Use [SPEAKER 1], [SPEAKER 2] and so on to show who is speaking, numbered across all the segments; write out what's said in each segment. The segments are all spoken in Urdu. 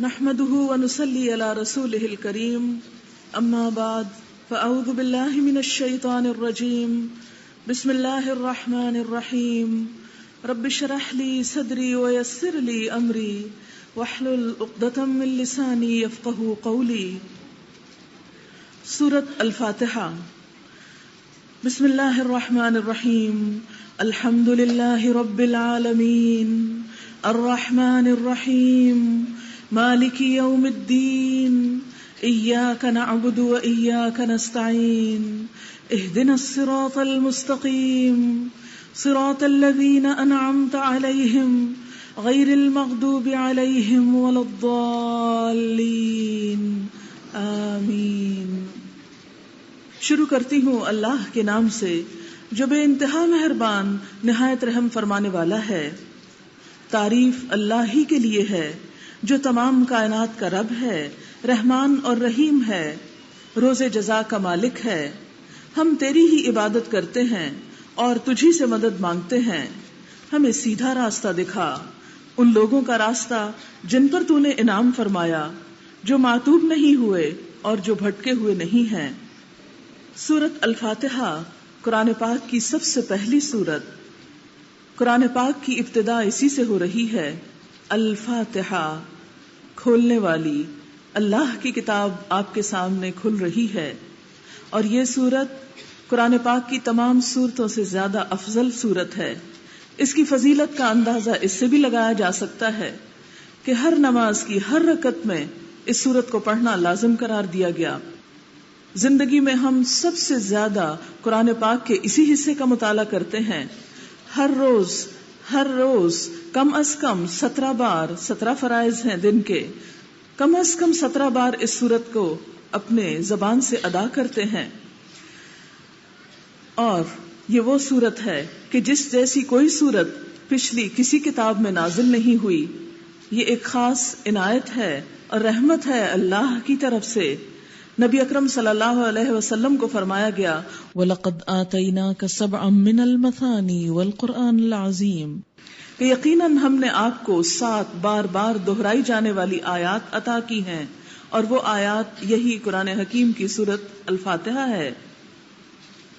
[SPEAKER 1] نحمده ونصلي على رسوله الكريم اما بعد فاعوذ بالله من الشيطان الرجيم بسم الله الرحمن الرحيم رب اشرح لي صدري ويسر لي امري واحلل عقدة من لساني يفقهوا قولي. سورة الفاتحہ. بسم اللہ الرحمن الرحیم. الحمد للہ رب العالمین الرحمن الرحیم مالک یوم الدین ایاک نعبد و ایاک نستعین اہدنا الصراط المستقیم صراط الذین انعمت علیہم غیر المغضوب علیہم ولا الضالین آمین. شروع کرتی ہوں اللہ کے نام سے جو بے انتہا مہربان نہایت رحم فرمانے والا ہے. تعریف اللہ ہی کے لیے ہے جو تمام کائنات کا رب ہے، رحمان اور رحیم ہے، روز جزا کا مالک ہے. ہم تیری ہی عبادت کرتے ہیں اور تجھی سے مدد مانگتے ہیں. ہمیں سیدھا راستہ دکھا، ان لوگوں کا راستہ جن پر تو نے انعام فرمایا، جو معتوب نہیں ہوئے اور جو بھٹکے ہوئے نہیں ہیں. سورت الفاتحہ قرآن پاک کی سب سے پہلی سورت. قرآن پاک کی ابتدا اسی سے ہو رہی ہے. الفاتحہ کھولنے والی. اللہ کی کتاب آپ کے سامنے کھل رہی ہے اور یہ سورت قرآن پاک کی تمام سورتوں سے زیادہ افضل سورت ہے. اس کی فضیلت کا اندازہ اس سے بھی لگایا جا سکتا ہے کہ ہر نماز کی ہر رکعت میں اس سورت کو پڑھنا لازم قرار دیا گیا. زندگی میں ہم سب سے زیادہ قرآن پاک کے اسی حصے کا مطالعہ کرتے ہیں. ہر روز کم از کم 17 بار، 17 فرائض ہیں دن کے، کم از کم 17 بار اس سورت کو اپنے زبان سے ادا کرتے ہیں. اور یہ وہ سورت ہے کہ جس جیسی کوئی سورت پچھلی کسی کتاب میں نازل نہیں ہوئی. یہ ایک خاص عنایت ہے اور رحمت ہے اللہ کی طرف سے. نبی اکرم صلی اللہ علیہ وسلم کو فرمایا گیا وَلَقَدْ آتَيْنَاكَ سَبْعًا مِّنَ الْمَثَانِي وَالْقُرْآنِ الْعَظِيمِ کہ یقیناً ہم نے آپ کو 7 بار بار دہرائی جانے والی آیات عطا کی ہیں، اور وہ آیات یہی قرآن حکیم کی سورت الفاتحہ ہے.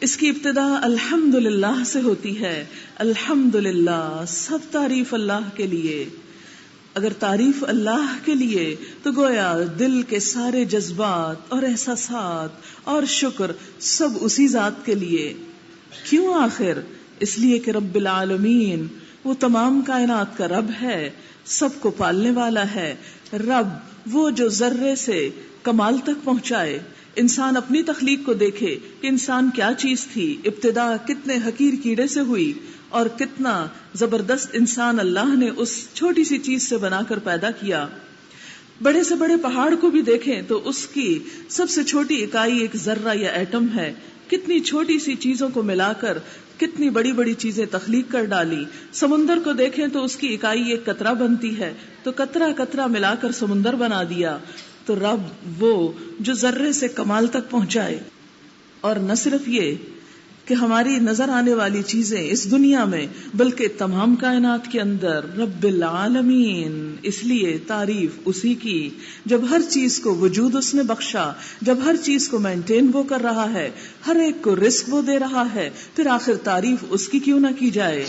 [SPEAKER 1] اس کی ابتدا الحمدللہ سے ہوتی ہے. الحمدللہ، سب تعریف اللہ کے لیے. اگر تعریف اللہ کے لیے تو گویا دل کے سارے جذبات اور احساسات اور شکر سب اسی ذات کے لیے. کیوں آخر؟ اس لیے کہ رب العالمین وہ تمام کائنات کا رب ہے، سب کو پالنے والا ہے. رب وہ جو ذرے سے کمال تک پہنچائے. انسان اپنی تخلیق کو دیکھے کہ انسان کیا چیز تھی، ابتدا کتنے حقیر کیڑے سے ہوئی اور کتنا زبردست انسان اللہ نے اس چھوٹی سی چیز سے بنا کر پیدا کیا. بڑے سے بڑے پہاڑ کو بھی دیکھیں تو اس کی سب سے چھوٹی اکائی ایک ذرہ یا ایٹم ہے. کتنی چھوٹی سی چیزوں کو ملا کر کتنی بڑی بڑی چیزیں تخلیق کر ڈالی. سمندر کو دیکھیں تو اس کی اکائی ایک قطرہ بنتی ہے، تو قطرہ قطرہ ملا کر سمندر بنا دیا. تو رب وہ جو ذرے سے کمال تک پہنچائے. اور نہ صرف یہ کہ ہماری نظر آنے والی چیزیں اس دنیا میں بلکہ تمام کائنات کے اندر رب العالمین. اس لیے تعریف اسی کی جب ہر چیز کو وجود اس نے بخشا، جب ہر چیز کو مینٹین وہ کر رہا ہے، ہر ایک کو رزق وہ دے رہا ہے، پھر آخر تعریف اس کی کیوں نہ کی جائے.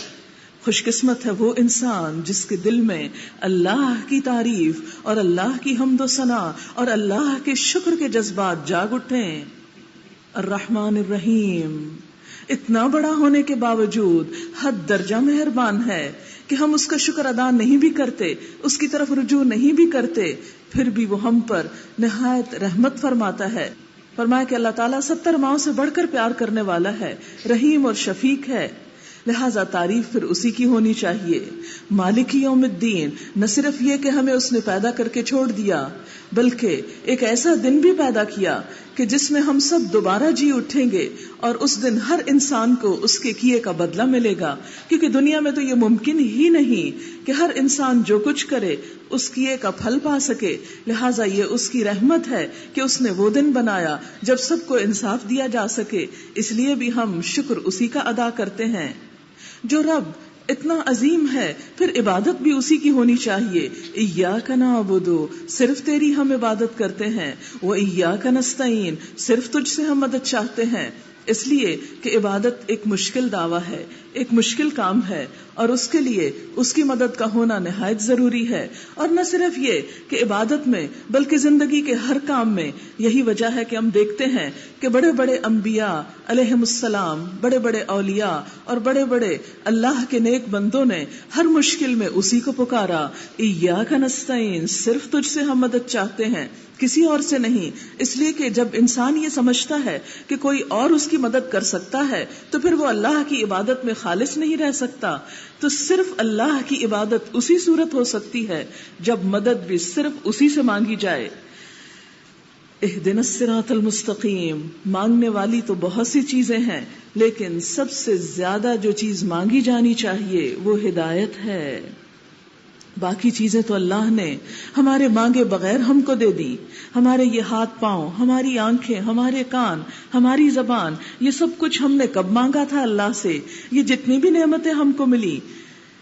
[SPEAKER 1] خوش قسمت ہے وہ انسان جس کے دل میں اللہ کی تعریف اور اللہ کی حمد و ثنا اور اللہ کے شکر کے جذبات جاگ اٹھیں. الرحمن الرحیم اتنا بڑا ہونے کے باوجود حد درجہ مہربان ہے کہ ہم اس کا شکر ادا نہیں بھی کرتے، اس کی طرف رجوع نہیں بھی کرتے، پھر بھی وہ ہم پر نہایت رحمت فرماتا ہے. فرمایا کہ اللہ تعالیٰ 70 ماؤں سے بڑھ کر پیار کرنے والا ہے، رحیم اور شفیق ہے. لہذا تعریف پھر اسی کی ہونی چاہیے. مالک یوم الدین، نہ صرف یہ کہ ہمیں اس نے پیدا کر کے چھوڑ دیا، بلکہ ایک ایسا دن بھی پیدا کیا کہ جس میں ہم سب دوبارہ جی اٹھیں گے، اور اس دن ہر انسان کو اس کے کیے کا بدلہ ملے گا. کیونکہ دنیا میں تو یہ ممکن ہی نہیں کہ ہر انسان جو کچھ کرے اس کیے کا پھل پا سکے. لہٰذا یہ اس کی رحمت ہے کہ اس نے وہ دن بنایا جب سب کو انصاف دیا جا سکے. اس لیے بھی ہم شکر اسی کا ادا کرتے ہیں. جو رب اتنا عظیم ہے، پھر عبادت بھی اسی کی ہونی چاہیے. ایاک نعبد، صرف تیری ہم عبادت کرتے ہیں. و ایاک نستعین، صرف تجھ سے ہم مدد چاہتے ہیں. اس لیے کہ عبادت ایک مشکل دعویٰ ہے، ایک مشکل کام ہے، اور اس کے لیے اس کی مدد کا ہونا نہایت ضروری ہے. اور نہ صرف یہ کہ عبادت میں بلکہ زندگی کے ہر کام میں یہی وجہ ہے کہ ہم دیکھتے ہیں کہ بڑے بڑے انبیاء علیہم السلام، بڑے بڑے اولیاء اور بڑے بڑے اللہ کے نیک بندوں نے ہر مشکل میں اسی کو پکارا. ایاک نستعین، صرف تجھ سے ہم مدد چاہتے ہیں، کسی اور سے نہیں. اس لیے کہ جب انسان یہ سمجھتا ہے کہ کوئی اور اس کی مدد کر سکتا ہے تو پھر وہ اللہ کی عبادت میں خالص نہیں رہ سکتا. تو صرف اللہ کی عبادت اسی صورت ہو سکتی ہے جب مدد بھی صرف اسی سے مانگی جائے. اہدنا الصراط المستقیم، مانگنے والی تو بہت سی چیزیں ہیں، لیکن سب سے زیادہ جو چیز مانگی جانی چاہیے وہ ہدایت ہے. باقی چیزیں تو اللہ نے ہمارے مانگے بغیر ہم کو دے دی. ہمارے یہ ہاتھ پاؤں، ہماری آنکھیں، ہمارے کان، ہماری زبان، یہ سب کچھ ہم نے کب مانگا تھا اللہ سے؟ یہ جتنی بھی نعمتیں ہم کو ملی،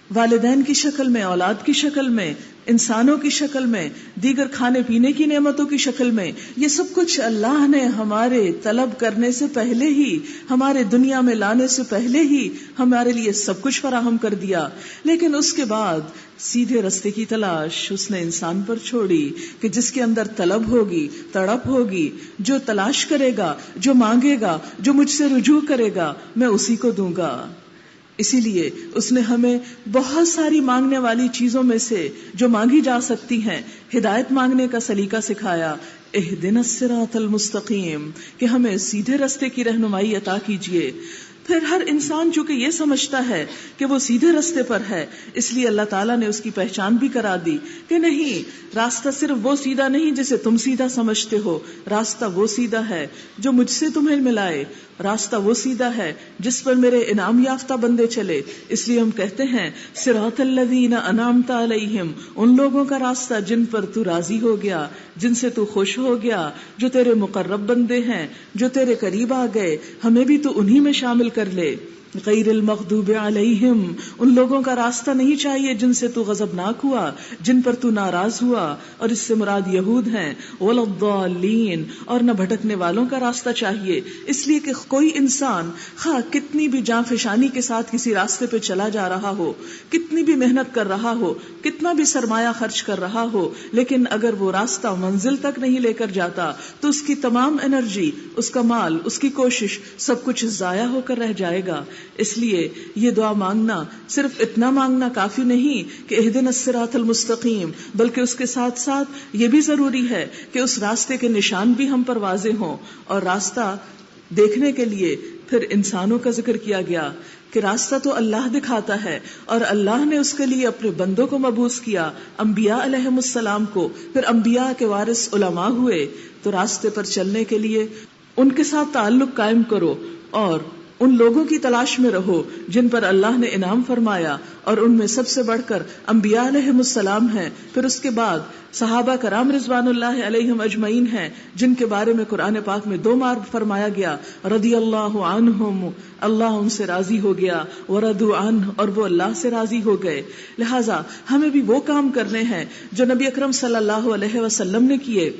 [SPEAKER 1] والدین کی شکل میں، اولاد کی شکل میں، انسانوں کی شکل میں، دیگر کھانے پینے کی نعمتوں کی شکل میں، یہ سب کچھ اللہ نے ہمارے طلب کرنے سے پہلے ہی، ہمارے دنیا میں لانے سے پہلے ہی ہمارے لیے سب کچھ فراہم کر دیا. لیکن اس کے بعد سیدھے رستے کی تلاش اس نے انسان پر چھوڑی کہ جس کے اندر طلب ہوگی، تڑپ ہوگی، جو تلاش کرے گا، جو مانگے گا، جو مجھ سے رجوع کرے گا، میں اسی کو دوں گا. اسی لیے اس نے ہمیں بہت ساری مانگنے والی چیزوں میں سے جو مانگی جا سکتی ہیں ہدایت مانگنے کا سلیقہ سکھایا. اہدنا الصراط المستقیم، کہ ہمیں سیدھے رستے کی رہنمائی عطا کیجیے. پھر ہر انسان چونکہ یہ سمجھتا ہے کہ وہ سیدھے رستے پر ہے، اس لیے اللہ تعالیٰ نے اس کی پہچان بھی کرا دی کہ نہیں، راستہ صرف وہ سیدھا نہیں جسے تم سیدھا سمجھتے ہو، راستہ وہ سیدھا ہے جو مجھ سے تمہیں ملائے، راستہ وہ سیدھا ہے جس پر میرے انعام یافتہ بندے چلے. اس لیے ہم کہتے ہیں صراط الذین انعمت علیہم، ان لوگوں کا راستہ جن پر تو راضی ہو گیا، جن سے تو خوش ہو گیا، جو تیرے مقرب بندے ہیں، جو تیرے قریب آ گئے، ہمیں بھی تو انہی میں شامل کر لے. غیر المغضوب علیہم، ان لوگوں کا راستہ نہیں چاہیے جن سے تو غضبناک ہوا، جن پر تو ناراض ہوا، اور اس سے مراد یہود ہیں. ولا الضالین، اور نہ بھٹکنے والوں کا راستہ چاہیے. اس لیے کہ کوئی انسان خواہ کتنی بھی جاں فشانی کے ساتھ کسی راستے پہ چلا جا رہا ہو، کتنی بھی محنت کر رہا ہو، کتنا بھی سرمایہ خرچ کر رہا ہو، لیکن اگر وہ راستہ منزل تک نہیں لے کر جاتا تو اس کی تمام انرجی، اس کا مال، اس کی کوشش، سب کچھ ضائع ہو کر رہ جائے گا. اس لیے یہ دعا مانگنا صرف اتنا مانگنا کافی نہیں کہ اہدنا الصراط المستقیم، بلکہ اس کے ساتھ ساتھ یہ بھی ضروری ہے کہ اس راستے کے نشان بھی ہم پر واضح ہوں. اور راستہ دیکھنے کے لیے پھر انسانوں کا ذکر کیا گیا کہ راستہ تو اللہ دکھاتا ہے، اور اللہ نے اس کے لیے اپنے بندوں کو مبعوث کیا، انبیاء علیہم السلام کو. پھر انبیاء کے وارث علماء ہوئے. تو راستے پر چلنے کے لیے ان کے ساتھ تعلق قائم کرو اور ان لوگوں کی تلاش میں رہو جن پر اللہ نے انعام فرمایا، اور ان میں سب سے بڑھ کر انبیاء علیہم السلام ہیں. پھر اس کے بعد صحابہ کرام رضوان اللہ علیہم اجمعین ہیں جن کے بارے میں قرآن پاک میں 2 بار فرمایا گیا رضی اللہ عنہم، اللہ ان سے راضی ہو گیا، ورضوا عنہ، اور وہ اللہ سے راضی ہو گئے. لہٰذا ہمیں بھی وہ کام کرنے ہیں جو نبی اکرم صلی اللہ علیہ وسلم نے کیے،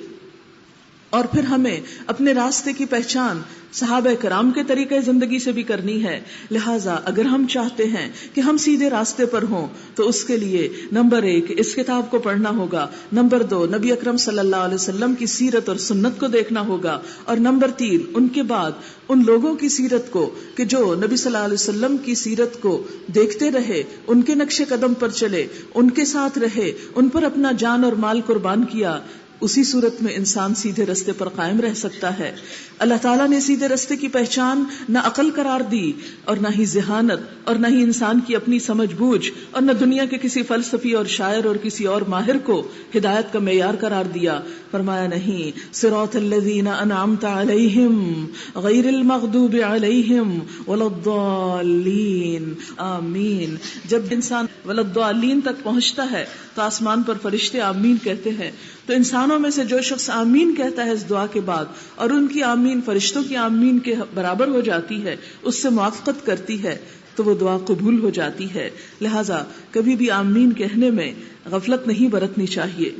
[SPEAKER 1] اور پھر ہمیں اپنے راستے کی پہچان صحابہ کرام کے طریقے زندگی سے بھی کرنی ہے. لہٰذا اگر ہم چاہتے ہیں کہ ہم سیدھے راستے پر ہوں تو اس کے لیے نمبر 1 اس کتاب کو پڑھنا ہوگا، نمبر 2 نبی اکرم صلی اللہ علیہ وسلم کی سیرت اور سنت کو دیکھنا ہوگا، اور نمبر 3 ان کے بعد ان لوگوں کی سیرت کو کہ جو نبی صلی اللہ علیہ وسلم کی سیرت کو دیکھتے رہے، ان کے نقش قدم پر چلے، ان کے ساتھ رہے، ان پر اپنا جان اور مال قربان کیا. اسی صورت میں انسان سیدھے رستے پر قائم رہ سکتا ہے. اللہ تعالیٰ نے سیدھے رستے کی پہچان نہ عقل قرار دی، اور نہ ہی ذہانت، اور نہ ہی انسان کی اپنی سمجھ بوجھ، اور نہ دنیا کے کسی فلسفی اور شاعر اور کسی اور ماہر کو ہدایت کا معیار قرار دیا. فرمایا نہیں، صراط الذین انعمت علیہم غیر المغضوب علیہم ولا الضالین. آمین. جب انسان ولا الضالین تک پہنچتا ہے تو آسمان پر فرشتے آمین کہتے ہیں. تو انسانوں میں سے جو شخص آمین کہتا ہے اس دعا کے بعد، اور ان کی آمین فرشتوں کی آمین کے برابر ہو جاتی ہے، اس سے موافقت کرتی ہے، تو وہ دعا قبول ہو جاتی ہے. لہذا کبھی بھی آمین کہنے میں غفلت نہیں برتنی چاہیے.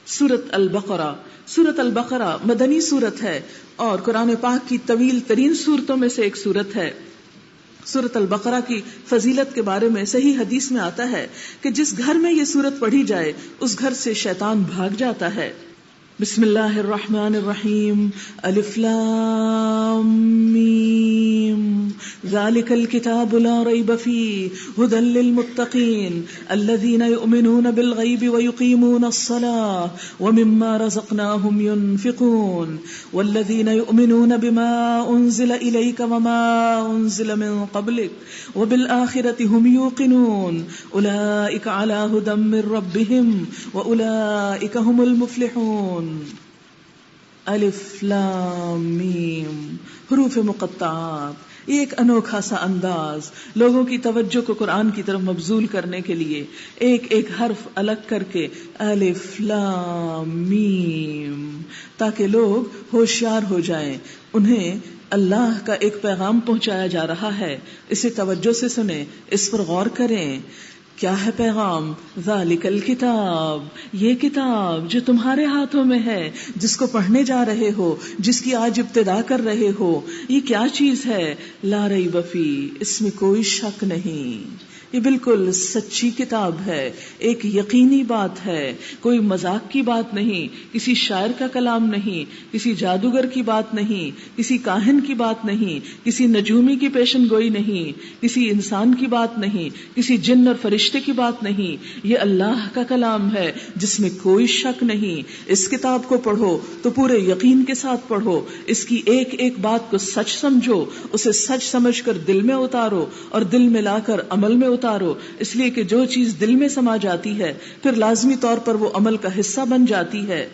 [SPEAKER 1] سورۃ البقرہ. سورۃ البقرہ مدنی سورت ہے اور قرآن پاک کی طویل ترین سورتوں میں سے ایک سورت ہے. سورۃ البقرہ کی فضیلت کے بارے میں صحیح حدیث میں آتا ہے کہ جس گھر میں یہ سورت پڑھی جائے اس گھر سے شیطان بھاگ جاتا ہے. بسم اللہ الرحمن الرحیم. الف لام میم ذالک الکتاب لا ریب فیہ ھدی للمتقین الذین یؤمنون بالغیب ویقیمون الصلاة ومما رزقناہم ینفقون والذین یؤمنون بما انزل الیک وما انزل من قبلک وبالآخرۃ ھم یوقنون اولئک علی ھدی من ربہم واولئک ھم المفلحون. الف لام میم حروف مقطعات. یہ ایک انوکھا سا انداز لوگوں کی توجہ کو قرآن کی طرف مبذول کرنے کے لیے ایک ایک حرف الگ کر کے الف لام میم تاکہ لوگ ہوشیار ہو جائیں. انہیں اللہ کا ایک پیغام پہنچایا جا رہا ہے, اسے توجہ سے سنیں, اس پر غور کریں. کیا ہے پیغام؟ ذالک الکتاب, یہ کتاب جو تمہارے ہاتھوں میں ہے, جس کو پڑھنے جا رہے ہو, جس کی آج ابتدا کر رہے ہو, یہ کیا چیز ہے؟ لا ریب فیہ, اس میں کوئی شک نہیں. یہ بالکل سچی کتاب ہے, ایک یقینی بات ہے, کوئی مذاق کی بات نہیں, کسی شاعر کا کلام نہیں, کسی جادوگر کی بات نہیں, کسی کاہن کی بات نہیں, کسی نجومی کی پیشن گوئی نہیں, کسی انسان کی بات نہیں, کسی جن اور فرشتے کی بات نہیں. یہ اللہ کا کلام ہے جس میں کوئی شک نہیں. اس کتاب کو پڑھو تو پورے یقین کے ساتھ پڑھو, اس کی ایک ایک بات کو سچ سمجھو, اسے سچ سمجھ کر دل میں اتارو اور دل میں لا کر عمل میں اتارو, اس لیے کہ جو چیز دل میں سما جاتی ہے پھر لازمی طور پر وہ عمل کا حصہ بن جاتی ہے.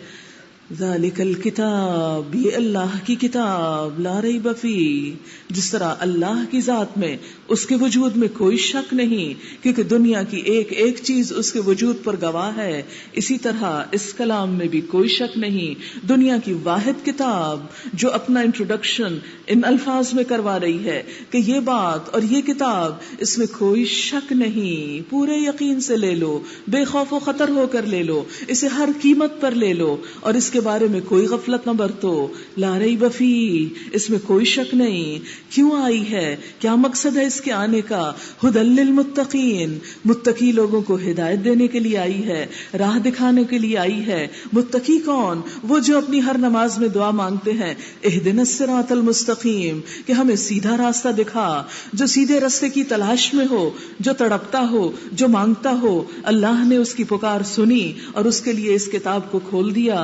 [SPEAKER 1] ذالک الکتاب, یہ اللہ کی کتاب, لا ریب فیہ, جس طرح اللہ کی ذات میں اس کے وجود میں کوئی شک نہیں کیونکہ دنیا کی ایک ایک چیز اس کے وجود پر گواہ ہے, اسی طرح اس کلام میں بھی کوئی شک نہیں. دنیا کی واحد کتاب جو اپنا انٹروڈکشن ان الفاظ میں کروا رہی ہے کہ یہ بات اور یہ کتاب, اس میں کوئی شک نہیں, پورے یقین سے لے لو, بے خوف و خطر ہو کر لے لو, اسے ہر قیمت پر لے لو اور اس کے بارے میں کوئی غفلت نہ برتو. لا ریب فیہ, اس میں کوئی شک نہیں. کیوں آئی ہے؟ کیا مقصد ہے اس کے آنے کا؟ ھدی للمتقین, متقی لوگوں کو ہدایت دینے کے لیے آئی ہے, راہ دکھانے کے لیے آئی ہے. متقی کون؟ وہ جو اپنی ہر نماز میں دعا مانگتے ہیں اہدنا الصراط المستقیم, کہ ہمیں سیدھا راستہ دکھا. جو سیدھے راستے کی تلاش میں ہو, جو تڑپتا ہو, جو مانگتا ہو, اللہ نے اس کی پکار سنی اور اس کے لیے اس کتاب کو کھول دیا.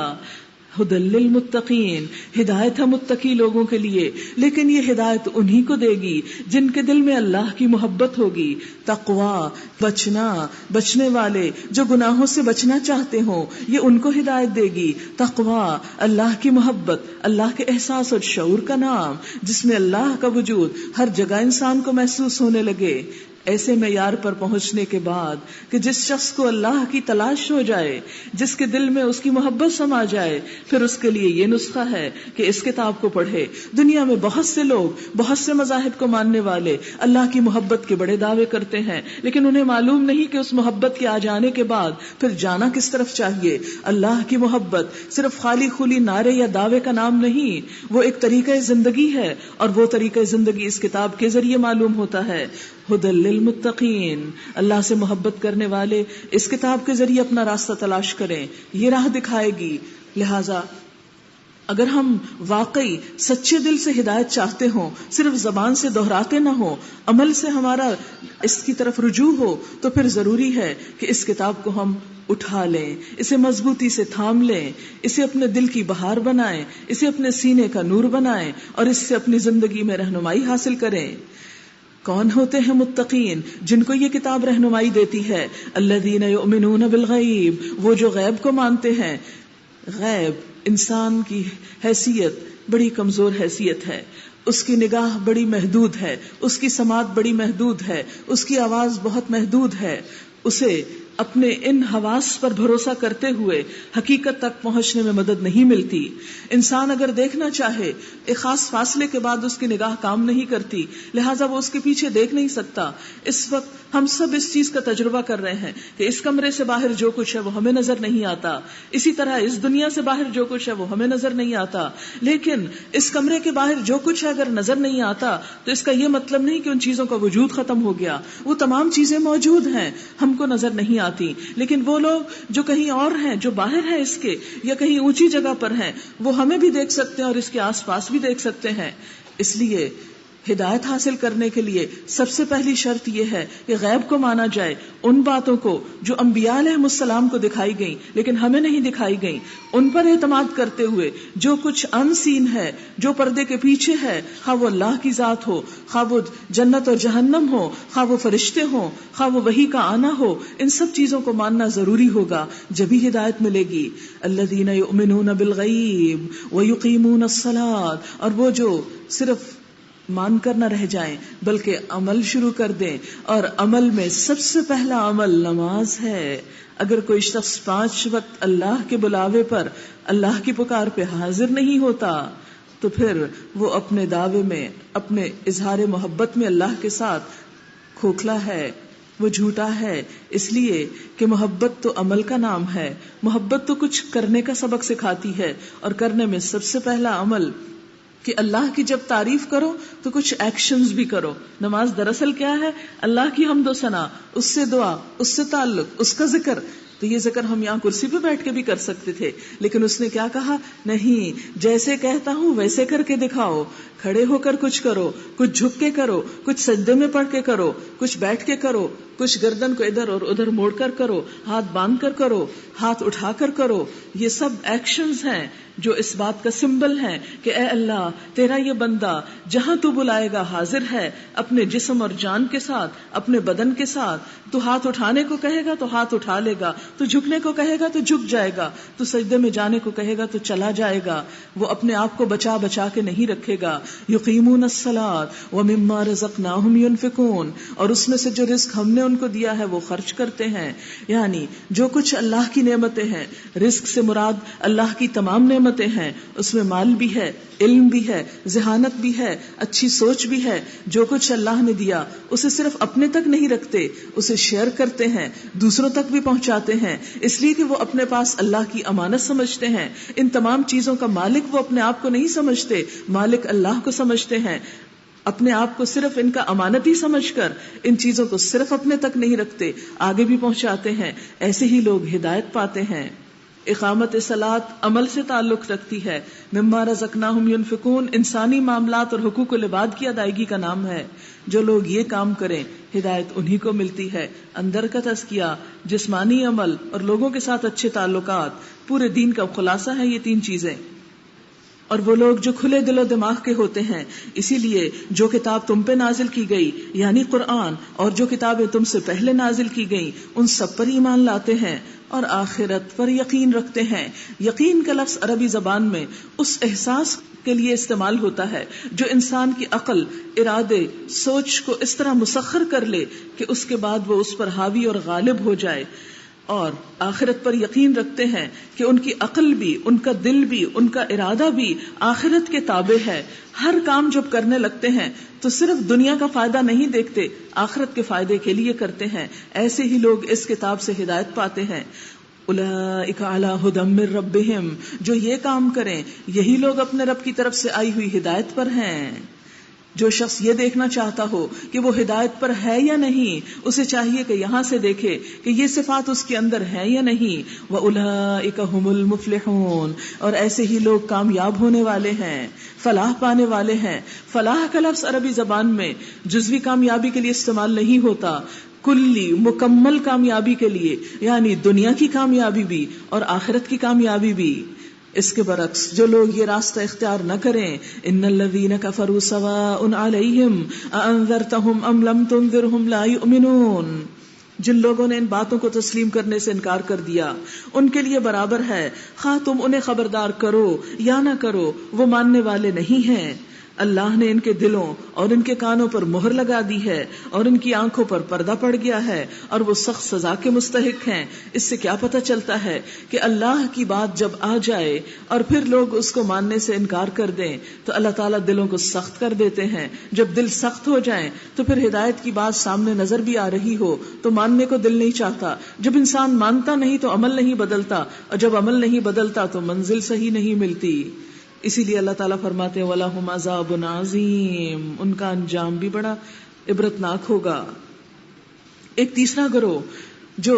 [SPEAKER 1] ھدی للمتقین, ہدایت ہے متقی لوگوں کے لیے, لیکن یہ ہدایت انہی کو دے گی جن کے دل میں اللہ کی محبت ہوگی. تقویٰ, بچنا, بچنے والے جو گناہوں سے بچنا چاہتے ہوں, یہ ان کو ہدایت دے گی. تقویٰ, اللہ کی محبت, اللہ کے احساس اور شعور کا نام, جس میں اللہ کا وجود ہر جگہ انسان کو محسوس ہونے لگے. ایسے معیار پر پہنچنے کے بعد کہ جس شخص کو اللہ کی تلاش ہو جائے, جس کے دل میں اس کی محبت سما جائے, پھر اس کے لیے یہ نسخہ ہے کہ اس کتاب کو پڑھے. دنیا میں بہت سے لوگ, بہت سے مذاہب کو ماننے والے اللہ کی محبت کے بڑے دعوے کرتے ہیں, لیکن انہیں معلوم نہیں کہ اس محبت کے آ جانے کے بعد پھر جانا کس طرف چاہیے. اللہ کی محبت صرف خالی خلی نعرے یا دعوے کا نام نہیں, وہ ایک طریقہ زندگی ہے, اور وہ طریقہ زندگی اس کتاب کے ذریعے معلوم ہوتا ہے. ھدی للمتقین, اللہ سے محبت کرنے والے اس کتاب کے ذریعے اپنا راستہ تلاش کریں, یہ راہ دکھائے گی. لہذا اگر ہم واقعی سچے دل سے ہدایت چاہتے ہوں, صرف زبان سے دہراتے نہ ہوں, عمل سے ہمارا اس کی طرف رجوع ہو, تو پھر ضروری ہے کہ اس کتاب کو ہم اٹھا لیں, اسے مضبوطی سے تھام لیں, اسے اپنے دل کی بہار بنائیں, اسے اپنے سینے کا نور بنائیں اور اس سے اپنی زندگی میں رہنمائی حاصل کریں. کون ہوتے ہیں متقین؟ جن کو یہ کتاب رہنمائی دیتی ہے. الذین یؤمنون بالغیب, وہ جو غیب کو مانتے ہیں. غیب, انسان کی حیثیت بڑی کمزور حیثیت ہے, اس کی نگاہ بڑی محدود ہے, اس کی سماعت بڑی محدود ہے, اس کی آواز بہت محدود ہے. اسے اپنے ان حواس پر بھروسہ کرتے ہوئے حقیقت تک پہنچنے میں مدد نہیں ملتی. انسان اگر دیکھنا چاہے ایک خاص فاصلے کے بعد اس کی نگاہ کام نہیں کرتی، لہٰذا وہ اس کے پیچھے دیکھ نہیں سکتا. اس وقت ہم سب اس چیز کا تجربہ کر رہے ہیں کہ اس کمرے سے باہر جو کچھ ہے وہ ہمیں نظر نہیں آتا، اسی طرح اس دنیا سے باہر جو کچھ ہے وہ ہمیں نظر نہیں آتا. لیکن اس کمرے کے باہر جو کچھ ہے اگر نظر نہیں آتا تو اس کا یہ مطلب نہیں کہ ان چیزوں کا وجود ختم ہو گیا. وہ تمام چیزیں موجود ہیں، ہم کو نظر نہیں آتی. لیکن وہ لوگ جو کہیں اور ہیں، جو باہر ہیں اس کے، یا کہیں اونچی جگہ پر ہیں، وہ ہمیں بھی دیکھ سکتے ہیں اور اس کے آس پاس بھی دیکھ سکتے ہیں. اس لیے ہدایت حاصل کرنے کے لیے سب سے پہلی شرط یہ ہے کہ غیب کو مانا جائے، ان باتوں کو جو انبیاء علیہ السلام کو دکھائی گئیں لیکن ہمیں نہیں دکھائی گئیں، ان پر اعتماد کرتے ہوئے جو کچھ ان سین ہے، جو پردے کے پیچھے ہے، خواہ وہ اللہ کی ذات ہو، خواہ وہ جنت اور جہنم ہو، خواہ وہ فرشتے ہوں، خواہ وہ وحی کا آنا ہو، ان سب چیزوں کو ماننا ضروری ہوگا، جبھی ہدایت ملے گی. الذین یؤمنون بالغیب ویقیمون الصلاۃ، اور وہ جو صرف مان کر نہ رہ جائیں بلکہ عمل شروع کر دیں، اور عمل میں سب سے پہلا عمل نماز ہے. اگر کوئی شخص 5 وقت اللہ کے بلاوے پر، اللہ کی پکار پہ حاضر نہیں ہوتا تو پھر وہ اپنے دعوے میں، اپنے اظہار محبت میں اللہ کے ساتھ کھوکھلا ہے، وہ جھوٹا ہے. اس لیے کہ محبت تو عمل کا نام ہے، محبت تو کچھ کرنے کا سبق سکھاتی ہے، اور کرنے میں سب سے پہلا عمل کہ اللہ کی جب تعریف کرو تو کچھ ایکشنز بھی کرو. نماز دراصل کیا ہے؟ اللہ کی حمد و ثنا، اس سے دعا، اس سے تعلق، اس کا ذکر. تو یہ ذکر ہم یہاں کرسی پہ بیٹھ کے بھی کر سکتے تھے، لیکن اس نے کیا کہا؟ نہیں، جیسے کہتا ہوں ویسے کر کے دکھاؤ. کھڑے ہو کر کچھ کرو، کچھ جھک کے کرو، کچھ سجدے میں پڑھ کے کرو، کچھ بیٹھ کے کرو، کچھ گردن کو ادھر اور ادھر موڑ کر کرو، ہاتھ باندھ کر کرو، ہاتھ اٹھا کر کرو. یہ سب ایکشنز ہیں جو اس بات کا سمبل ہے کہ اے اللہ، تیرا یہ بندہ جہاں تو بلائے گا حاضر ہے، اپنے جسم اور جان کے ساتھ، اپنے بدن کے ساتھ. تو ہاتھ اٹھانے کو کہے گا تو ہاتھ اٹھا لے گا، تو جھکنے کو کہے گا تو جھک جائے گا، تو سجدے میں جانے کو کہے گا تو چلا جائے گا. وہ اپنے آپ کو بچا بچا کے نہیں رکھے گا. یقیمون الصلاۃ ومما رزقناہم ينفقون، اور اس میں سے جو رزق ہم نے ان کو دیا ہے وہ خرچ کرتے ہیں. یعنی جو کچھ اللہ کی نعمتیں ہیں، رزق سے مراد اللہ کی تمام نعمتیں ہیں، اس میں مال بھی ہے، علم بھی ہے، ذہانت بھی ہے، اچھی سوچ بھی ہے. جو کچھ اللہ نے دیا اسے صرف اپنے تک نہیں رکھتے، اسے شیئر کرتے ہیں، دوسروں تک بھی پہنچاتے ہیں، اس لیے کہ وہ اپنے پاس اللہ کی امانت سمجھتے ہیں. ان تمام چیزوں کا مالک وہ اپنے آپ کو نہیں سمجھتے، مالک اللہ کو سمجھتے ہیں. اپنے آپ کو صرف ان کا امانت ہی سمجھ کر ان چیزوں کو صرف اپنے تک نہیں رکھتے، آگے بھی پہنچاتے ہیں. ایسے ہی لوگ ہدایت پاتے ہیں. اقامت صلاۃ عمل سے تعلق رکھتی ہے. مما رزقناہم ينفقون انسانی معاملات اور حقوق العباد کی ادائیگی کا نام ہے. جو لوگ یہ کام کریں ہدایت انہی کو ملتی ہے. اندر کا تزکیہ، جسمانی عمل اور لوگوں کے ساتھ اچھے تعلقات، پورے دین کا خلاصہ ہے یہ 3 چیزیں. اور وہ لوگ جو کھلے دل و دماغ کے ہوتے ہیں، اسی لیے جو کتاب تم پہ نازل کی گئی یعنی قرآن، اور جو کتابیں تم سے پہلے نازل کی گئیں ان سب پر ایمان لاتے ہیں اور آخرت پر یقین رکھتے ہیں. یقین کا لفظ عربی زبان میں اس احساس کے لیے استعمال ہوتا ہے جو انسان کی عقل، ارادے، سوچ کو اس طرح مسخر کر لے کہ اس کے بعد وہ اس پر حاوی اور غالب ہو جائے. اور آخرت پر یقین رکھتے ہیں کہ ان کی عقل بھی، ان کا دل بھی، ان کا ارادہ بھی آخرت کے تابع ہے. ہر کام جب کرنے لگتے ہیں تو صرف دنیا کا فائدہ نہیں دیکھتے، آخرت کے فائدے کے لیے کرتے ہیں. ایسے ہی لوگ اس کتاب سے ہدایت پاتے ہیں. اولئک علی ھدی من ربہم، جو یہ کام کریں یہی لوگ اپنے رب کی طرف سے آئی ہوئی ہدایت پر ہیں. جو شخص یہ دیکھنا چاہتا ہو کہ وہ ہدایت پر ہے یا نہیں، اسے چاہیے کہ یہاں سے دیکھے کہ یہ صفات اس کے اندر ہے یا نہیں. وَأُولَئِكَ هُمُ الْمُفْلِحُونَ، اور ایسے ہی لوگ کامیاب ہونے والے ہیں، فلاح پانے والے ہیں. فلاح کا لفظ عربی زبان میں جزوی کامیابی کے لیے استعمال نہیں ہوتا، کلی مکمل کامیابی کے لیے، یعنی دنیا کی کامیابی بھی اور آخرت کی کامیابی بھی. اس کے برعکس جو لوگ یہ راستہ اختیار نہ کریں، ان الذین کفروا سواء علیہم اانذرتہم ام لم تنذرہم لا یؤمنون، جن لوگوں نے ان باتوں کو تسلیم کرنے سے انکار کر دیا ان کے لیے برابر ہے، خواہ تم انہیں خبردار کرو یا نہ کرو وہ ماننے والے نہیں ہیں. اللہ نے ان کے دلوں اور ان کے کانوں پر مہر لگا دی ہے اور ان کی آنکھوں پر پردہ پڑ گیا ہے اور وہ سخت سزا کے مستحق ہیں. اس سے کیا پتہ چلتا ہے کہ اللہ کی بات جب آ جائے اور پھر لوگ اس کو ماننے سے انکار کر دیں تو اللہ تعالیٰ دلوں کو سخت کر دیتے ہیں. جب دل سخت ہو جائیں تو پھر ہدایت کی بات سامنے نظر بھی آ رہی ہو تو ماننے کو دل نہیں چاہتا. جب انسان مانتا نہیں تو عمل نہیں بدلتا, اور جب عمل نہیں بدلتا تو منزل صحیح نہیں ملتی. اسی لیے اللہ تعالیٰ فرماتے ہیں وَلَهُمْ عَذَابٌ عَظِيمٌ, ان کا انجام بھی بڑا عبرتناک ہوگا. ایک تیسرا گروہ جو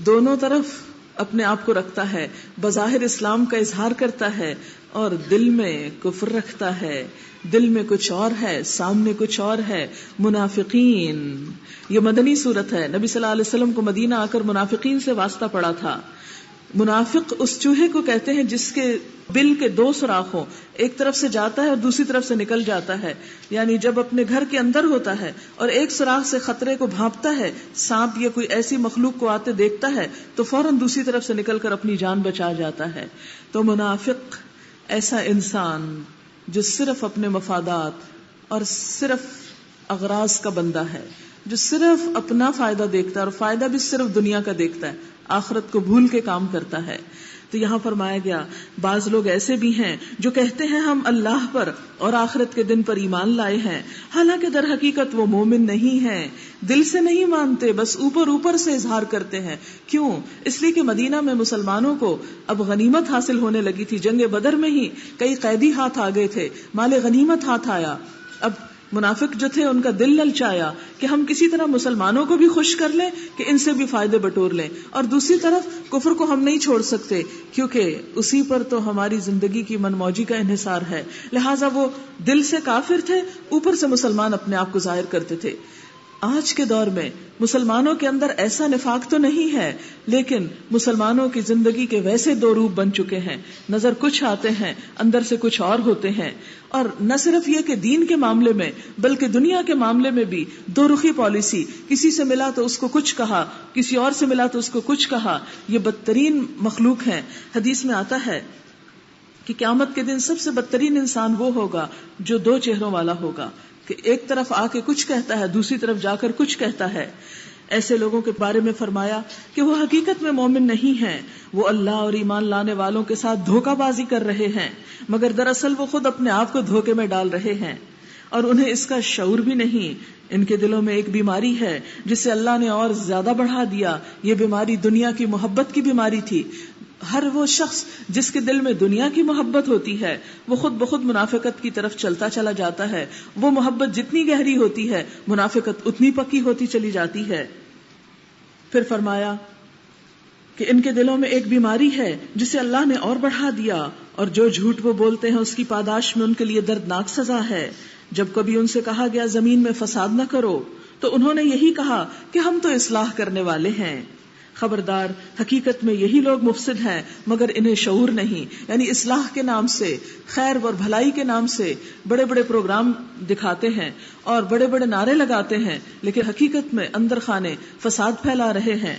[SPEAKER 1] دونوں طرف اپنے آپ کو رکھتا ہے, بظاہر اسلام کا اظہار کرتا ہے اور دل میں کفر رکھتا ہے, دل میں کچھ اور ہے سامنے کچھ اور ہے. منافقین, یہ مدنی صورت ہے. نبی صلی اللہ علیہ وسلم کو مدینہ آ کر منافقین سے واسطہ پڑا تھا. منافق اس چوہے کو کہتے ہیں جس کے بل کے دو سوراخ ہوں, ایک طرف سے جاتا ہے اور دوسری طرف سے نکل جاتا ہے. یعنی جب اپنے گھر کے اندر ہوتا ہے اور ایک سوراخ سے خطرے کو بھانپتا ہے, سانپ یا کوئی ایسی مخلوق کو آتے دیکھتا ہے تو فوراً دوسری طرف سے نکل کر اپنی جان بچا جاتا ہے. تو منافق ایسا انسان جو صرف اپنے مفادات اور صرف اغراض کا بندہ ہے, جو صرف اپنا فائدہ دیکھتا ہے اور فائدہ بھی صرف دنیا کا دیکھتا ہے, آخرت کو بھول کے کام کرتا ہے. تو یہاں فرمایا گیا بعض لوگ ایسے بھی ہیں جو کہتے ہیں ہم اللہ پر اور آخرت کے دن پر ایمان لائے ہیں, حالانکہ در حقیقت وہ مومن نہیں ہیں, دل سے نہیں مانتے, بس اوپر اوپر سے اظہار کرتے ہیں. کیوں؟ اس لیے کہ مدینہ میں مسلمانوں کو اب غنیمت حاصل ہونے لگی تھی. جنگ بدر میں ہی کئی قیدی ہاتھ آ گئے تھے, مال غنیمت ہاتھ آیا. اب منافق جو تھے ان کا دل للچایا کہ ہم کسی طرح مسلمانوں کو بھی خوش کر لیں کہ ان سے بھی فائدے بٹور لیں, اور دوسری طرف کفر کو ہم نہیں چھوڑ سکتے کیونکہ اسی پر تو ہماری زندگی کی من موجی کا انحصار ہے. لہٰذا وہ دل سے کافر تھے, اوپر سے مسلمان اپنے آپ کو ظاہر کرتے تھے. آج کے دور میں مسلمانوں کے اندر ایسا نفاق تو نہیں ہے, لیکن مسلمانوں کی زندگی کے ویسے دو روپ بن چکے ہیں, نظر کچھ آتے ہیں اندر سے کچھ اور ہوتے ہیں. اور نہ صرف یہ کہ دین کے معاملے میں بلکہ دنیا کے معاملے میں بھی دو رخی پالیسی, کسی سے ملا تو اس کو کچھ کہا, کسی اور سے ملا تو اس کو کچھ کہا. یہ بدترین مخلوق ہیں. حدیث میں آتا ہے کہ قیامت کے دن سب سے بدترین انسان وہ ہوگا جو دو چہروں والا ہوگا, کہ ایک طرف آ کے کچھ کہتا ہے, دوسری طرف جا کر کچھ کہتا ہے. ایسے لوگوں کے بارے میں فرمایا کہ وہ حقیقت میں مومن نہیں ہیں, وہ اللہ اور ایمان لانے والوں کے ساتھ دھوکہ بازی کر رہے ہیں, مگر دراصل وہ خود اپنے آپ کو دھوکے میں ڈال رہے ہیں اور انہیں اس کا شعور بھی نہیں. ان کے دلوں میں ایک بیماری ہے جسے اللہ نے اور زیادہ بڑھا دیا. یہ بیماری دنیا کی محبت کی بیماری تھی. ہر وہ شخص جس کے دل میں دنیا کی محبت ہوتی ہے وہ خود بخود منافقت کی طرف چلتا چلا جاتا ہے. وہ محبت جتنی گہری ہوتی ہے منافقت اتنی پکی ہوتی چلی جاتی ہے. پھر فرمایا کہ ان کے دلوں میں ایک بیماری ہے جسے اللہ نے اور بڑھا دیا, اور جو جھوٹ وہ بولتے ہیں اس کی پاداش میں ان کے لیے دردناک سزا ہے. جب کبھی ان سے کہا گیا زمین میں فساد نہ کرو تو انہوں نے یہی کہا کہ ہم تو اصلاح کرنے والے ہیں. خبردار, حقیقت میں یہی لوگ مفسد ہیں مگر انہیں شعور نہیں. یعنی اصلاح کے نام سے, خیر اور بھلائی کے نام سے بڑے بڑے پروگرام دکھاتے ہیں اور بڑے بڑے نعرے لگاتے ہیں, لیکن حقیقت میں اندر خانے فساد پھیلا رہے ہیں,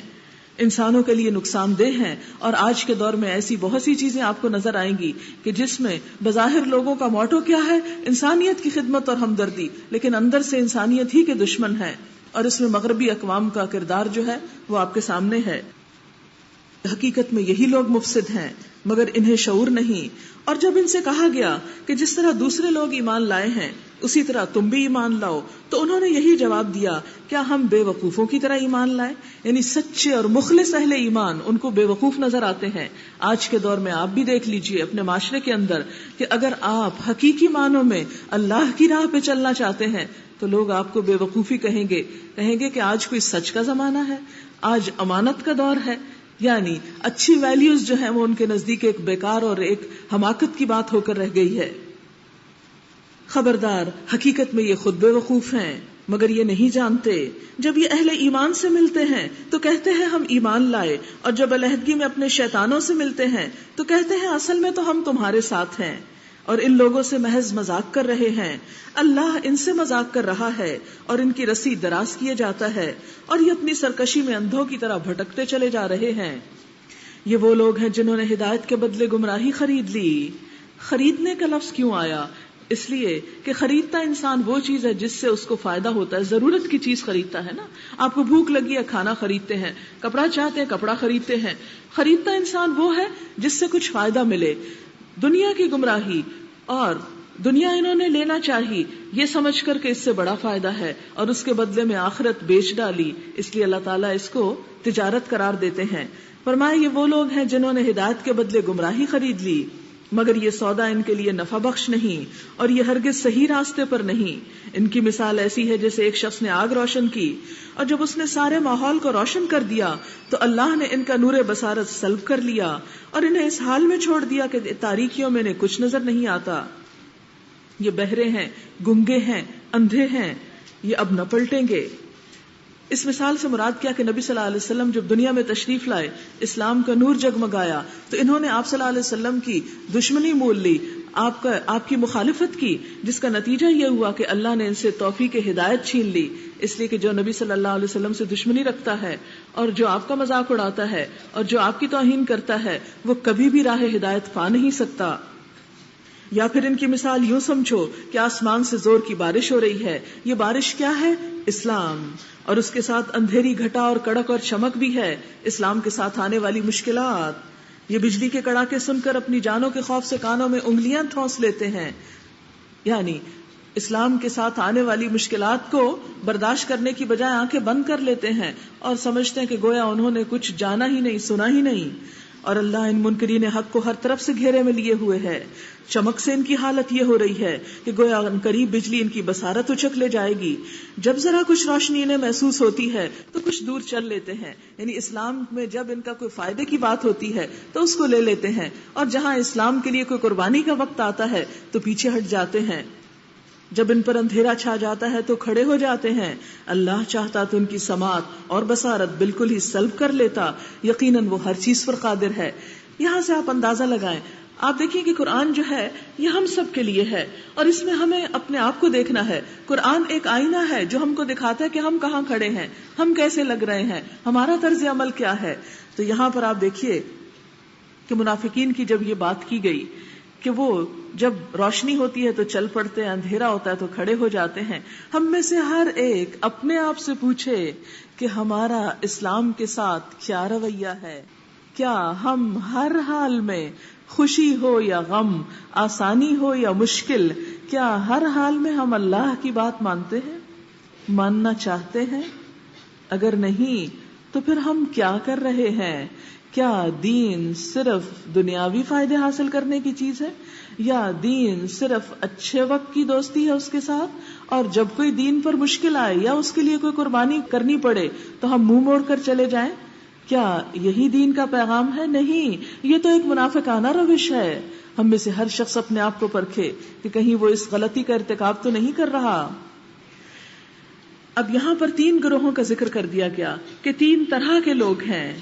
[SPEAKER 1] انسانوں کے لیے نقصان دہ ہیں. اور آج کے دور میں ایسی بہت سی چیزیں آپ کو نظر آئیں گی کہ جس میں بظاہر لوگوں کا موٹو کیا ہے, انسانیت کی خدمت اور ہمدردی, لیکن اندر سے انسانیت ہی کے دشمن ہیں. اور اس میں مغربی اقوام کا کردار جو ہے وہ آپ کے سامنے ہے. حقیقت میں یہی لوگ مفسد ہیں مگر انہیں شعور نہیں. اور جب ان سے کہا گیا کہ جس طرح دوسرے لوگ ایمان لائے ہیں اسی طرح تم بھی ایمان لاؤ, تو انہوں نے یہی جواب دیا کیا ہم بے وقوفوں کی طرح ایمان لائیں. یعنی سچے اور مخلص اہل ایمان ان کو بے وقوف نظر آتے ہیں. آج کے دور میں آپ بھی دیکھ لیجئے اپنے معاشرے کے اندر کہ اگر آپ حقیقی معنوں میں اللہ کی راہ پہ چلنا چاہتے ہیں تو لوگ آپ کو بے وقوفی کہیں گے کہ آج کوئی سچ کا زمانہ ہے, آج امانت کا دور ہے. یعنی اچھی ویلیوز جو ہیں وہ ان کے نزدیک ایک بیکار اور ایک حماقت کی بات ہو کر رہ گئی ہے. خبردار, حقیقت میں یہ خود بے وقوف ہیں مگر یہ نہیں جانتے. جب یہ اہل ایمان سے ملتے ہیں تو کہتے ہیں ہم ایمان لائے, اور جب علیحدگی میں اپنے شیطانوں سے ملتے ہیں تو کہتے ہیں اصل میں تو ہم تمہارے ساتھ ہیں, اور ان لوگوں سے محض مذاق کر رہے ہیں. اللہ ان سے مذاق کر رہا ہے اور ان کی رسی دراز کیے جاتا ہے, اور یہ اپنی سرکشی میں اندھوں کی طرح بھٹکتے چلے جا رہے ہیں. یہ وہ لوگ ہیں جنہوں نے ہدایت کے بدلے گمراہی خرید لی. خریدنے کا لفظ کیوں آیا؟ اس لیے کہ خریدتا انسان وہ چیز ہے جس سے اس کو فائدہ ہوتا ہے، ضرورت کی چیز خریدتا ہے نا. آپ کو بھوک لگی ہے، کھانا خریدتے ہیں، کپڑا چاہتے ہیں، کپڑا خریدتے ہیں. خریدتا انسان وہ ہے جس سے کچھ فائدہ ملے. دنیا کی گمراہی اور دنیا انہوں نے لینا چاہی یہ سمجھ کر کہ اس سے بڑا فائدہ ہے اور اس کے بدلے میں آخرت بیچ ڈالی، اس لیے اللہ تعالیٰ اس کو تجارت قرار دیتے ہیں. فرمایا یہ وہ لوگ ہیں جنہوں نے ہدایت کے بدلے گمراہی خرید لی، مگر یہ سودا ان کے لیے نفع بخش نہیں اور یہ ہرگز صحیح راستے پر نہیں. ان کی مثال ایسی ہے جیسے ایک شخص نے آگ روشن کی اور جب اس نے سارے ماحول کو روشن کر دیا تو اللہ نے ان کا نور بصارت سلب کر لیا اور انہیں اس حال میں چھوڑ دیا کہ تاریکیوں میں انہیں کچھ نظر نہیں آتا. یہ بہرے ہیں، گنگے ہیں، اندھے ہیں، یہ اب نہ پلٹیں گے. اس مثال سے مراد کیا کہ نبی صلی اللہ علیہ وسلم جب دنیا میں تشریف لائے، اسلام کا نور جگمگایا تو انہوں نے آپ صلی اللہ علیہ وسلم کی دشمنی مول لی، آپ کی مخالفت کی، جس کا نتیجہ یہ ہوا کہ اللہ نے ان سے توفیق ہدایت چھین لی. اس لیے کہ جو نبی صلی اللہ علیہ وسلم سے دشمنی رکھتا ہے اور جو آپ کا مذاق اڑاتا ہے اور جو آپ کی توہین کرتا ہے وہ کبھی بھی راہ ہدایت پا نہیں سکتا. یا پھر ان کی مثال یوں سمجھو کہ آسمان سے زور کی بارش ہو رہی ہے. یہ بارش کیا ہے؟ اسلام، اور اس کے ساتھ اندھیری گھٹا اور کڑک اور چمک بھی ہے، اسلام کے ساتھ آنے والی مشکلات. یہ بجلی کے کڑاکے سن کر اپنی جانوں کے خوف سے کانوں میں انگلیاں ٹھونس لیتے ہیں، یعنی اسلام کے ساتھ آنے والی مشکلات کو برداشت کرنے کی بجائے آنکھیں بند کر لیتے ہیں اور سمجھتے ہیں کہ گویا انہوں نے کچھ جانا ہی نہیں، سنا ہی نہیں. اور اللہ ان منکرین حق کو ہر طرف سے گھیرے میں لیے ہوئے ہے. چمک سے ان کی حالت یہ ہو رہی ہے کہ گویا قریب بجلی ان کی بصارت اچک لے جائے گی. جب ذرا کچھ روشنی انہیں محسوس ہوتی ہے تو کچھ دور چل لیتے ہیں، یعنی اسلام میں جب ان کا کوئی فائدے کی بات ہوتی ہے تو اس کو لے لیتے ہیں، اور جہاں اسلام کے لیے کوئی قربانی کا وقت آتا ہے تو پیچھے ہٹ جاتے ہیں. جب ان پر اندھیرا چھا جاتا ہے تو کھڑے ہو جاتے ہیں. اللہ چاہتا تو ان کی سماعت اور بصارت بالکل ہی سلب کر لیتا، یقیناً وہ ہر چیز پر قادر ہے. یہاں سے آپ اندازہ لگائیں، آپ دیکھیں کہ قرآن جو ہے یہ ہم سب کے لیے ہے اور اس میں ہمیں اپنے آپ کو دیکھنا ہے. قرآن ایک آئینہ ہے جو ہم کو دکھاتا ہے کہ ہم کہاں کھڑے ہیں، ہم کیسے لگ رہے ہیں، ہمارا طرز عمل کیا ہے. تو یہاں پر آپ دیکھیے کہ منافقین کی جب یہ بات کی گئی کہ وہ جب روشنی ہوتی ہے تو چل پڑتے ہیں، اندھیرا ہوتا ہے تو کھڑے ہو جاتے ہیں. ہم میں سے ہر ایک اپنے آپ سے پوچھے کہ ہمارا اسلام کے ساتھ کیا رویہ ہے. کیا ہم ہر حال میں، خوشی ہو یا غم، آسانی ہو یا مشکل، کیا ہر حال میں ہم اللہ کی بات مانتے ہیں، ماننا چاہتے ہیں؟ اگر نہیں تو پھر ہم کیا کر رہے ہیں؟ کیا دین صرف دنیاوی فائدے حاصل کرنے کی چیز ہے، یا دین صرف اچھے وقت کی دوستی ہے اس کے ساتھ، اور جب کوئی دین پر مشکل آئے یا اس کے لیے کوئی قربانی کرنی پڑے تو ہم منہ موڑ کر چلے جائیں؟ کیا یہی دین کا پیغام ہے؟ نہیں، یہ تو ایک منافقانہ روش ہے. ہم میں سے ہر شخص اپنے آپ کو پرکھے کہ کہیں وہ اس غلطی کا ارتکاب تو نہیں کر رہا. اب یہاں پر 3 گروہوں کا ذکر کر دیا گیا کہ 3 طرح کے لوگ ہیں،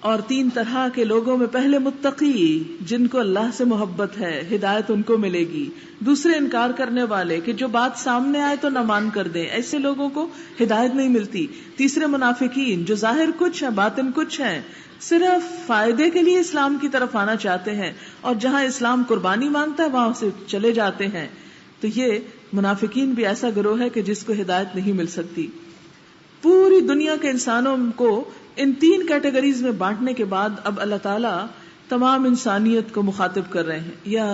[SPEAKER 1] اور 3 طرح کے لوگوں میں پہلے متقی جن کو اللہ سے محبت ہے، ہدایت ان کو ملے گی. دوسرے انکار کرنے والے کہ جو بات سامنے آئے تو نہ مان کر دیں، ایسے لوگوں کو ہدایت نہیں ملتی. تیسرے منافقین جو ظاہر کچھ ہے باطن کچھ ہے، صرف فائدے کے لیے اسلام کی طرف آنا چاہتے ہیں اور جہاں اسلام قربانی مانگتا ہے وہاں سے چلے جاتے ہیں. تو یہ منافقین بھی ایسا گروہ ہے کہ جس کو ہدایت نہیں مل سکتی. پوری دنیا کے انسانوں کو ان 3 کیٹیگریز میں بانٹنے کے بعد اب اللہ تعالیٰ تمام انسانیت کو مخاطب کر رہے ہیں. یا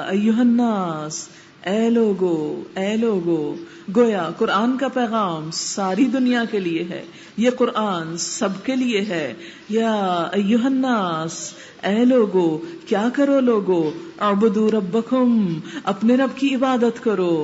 [SPEAKER 1] ایھا الناس، اے لوگو، گویا قرآن کا پیغام ساری دنیا کے لیے ہے، یہ قرآن سب کے لیے ہے. یا ایھا الناس، اے لوگو، کیا کرو لوگو، اعبدوا ربکم، اپنے رب کی عبادت کرو.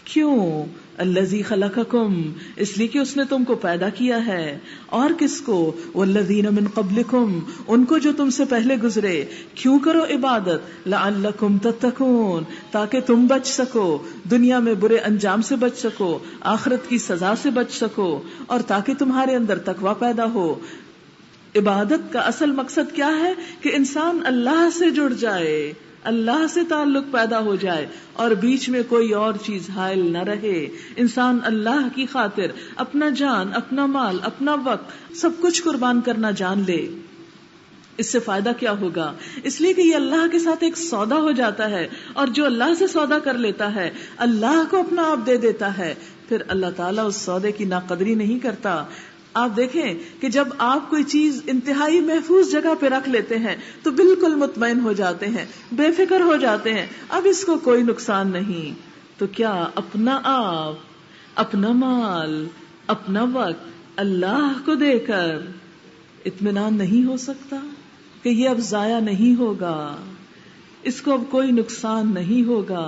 [SPEAKER 1] کیوں؟ الذی خلقکم، اس لیے کہ اس نے تم کو پیدا کیا ہے. اور کس کو؟ والذین من قبلکم، ان کو جو تم سے پہلے گزرے. کیوں کرو عبادت؟ لعلکم تتقون، تاکہ تم بچ سکو، دنیا میں برے انجام سے بچ سکو، آخرت کی سزا سے بچ سکو، اور تاکہ تمہارے اندر تقوی پیدا ہو. عبادت کا اصل مقصد کیا ہے؟ کہ انسان اللہ سے جڑ جائے، اللہ سے تعلق پیدا ہو جائے اور بیچ میں کوئی اور چیز حائل نہ رہے. انسان اللہ کی خاطر اپنا جان، اپنا مال، اپنا وقت، سب کچھ قربان کرنا جان لے. اس سے فائدہ کیا ہوگا؟ اس لیے کہ یہ اللہ کے ساتھ ایک سودا ہو جاتا ہے، اور جو اللہ سے سودا کر لیتا ہے اللہ کو اپنا آپ دے دیتا ہے، پھر اللہ تعالیٰ اس سودے کی ناقدری نہیں کرتا. آپ دیکھیں کہ جب آپ کوئی چیز انتہائی محفوظ جگہ پہ رکھ لیتے ہیں تو بالکل مطمئن ہو جاتے ہیں، بے فکر ہو جاتے ہیں، اب اس کو کوئی نقصان نہیں. تو کیا اپنا آپ، اپنا مال، اپنا وقت اللہ کو دے کر اطمینان نہیں ہو سکتا کہ یہ اب ضائع نہیں ہوگا، اس کو اب کوئی نقصان نہیں ہوگا؟